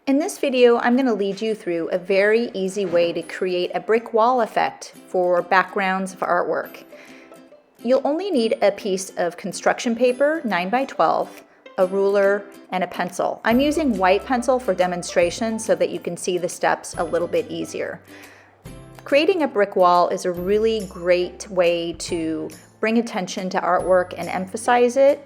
In this video, I'm going to lead you through a very easy way to create a brick wall effect for backgrounds of artwork. You'll only need a piece of construction paper, 9 by 12, a ruler, and a pencil. I'm using white pencil for demonstration so that you can see the steps a little bit easier. Creating a brick wall is a really great way to bring attention to artwork and emphasize it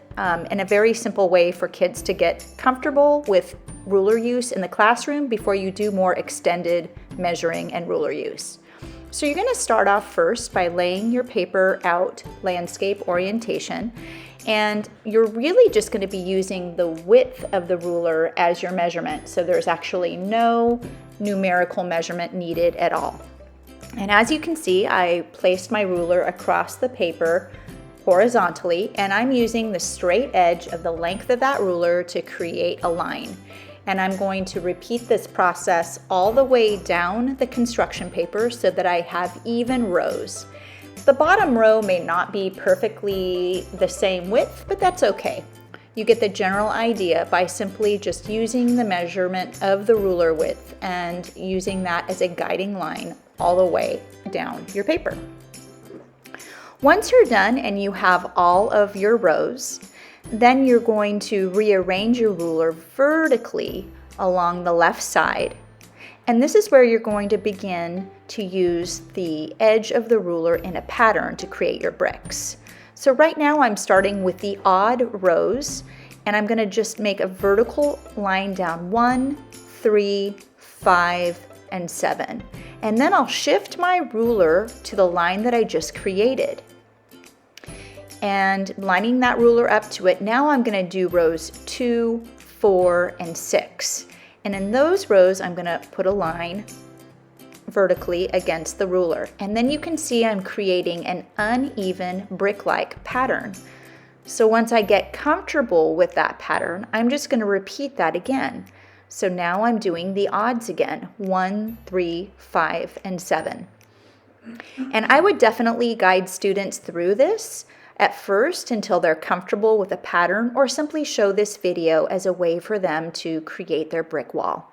in a very simple way for kids to get comfortable with ruler use in the classroom before you do more extended measuring and ruler use. So you're going to start off first by laying your paper out landscape orientation, and you're really just going to be using the width of the ruler as your measurement. So there's actually no numerical measurement needed at all. And as you can see, I placed my ruler across the paper horizontally, and I'm using the straight edge of the length of that ruler to create a line. And I'm going to repeat this process all the way down the construction paper so that I have even rows. The bottom row may not be perfectly the same width, but that's okay. You get the general idea by simply just using the measurement of the ruler width and using that as a guiding line all the way down your paper. Once you're done and you have all of your rows, then you're going to rearrange your ruler vertically along the left side. And this is where you're going to begin to use the edge of the ruler in a pattern to create your bricks. So right now I'm starting with the odd rows, and I'm going to just make a vertical line down 1, 3, 5, and 7. And then I'll shift my ruler to the line that I just created. And lining that ruler up to it, now I'm going to do rows 2, 4, and 6. And in those rows, I'm going to put a line vertically against the ruler. And then you can see I'm creating an uneven brick-like pattern. So once I get comfortable with that pattern, I'm just going to repeat that again. So now I'm doing the odds again, 1, 3, 5, and 7. And I would definitely guide students through this at first until they're comfortable with a pattern, or simply show this video as a way for them to create their brick wall.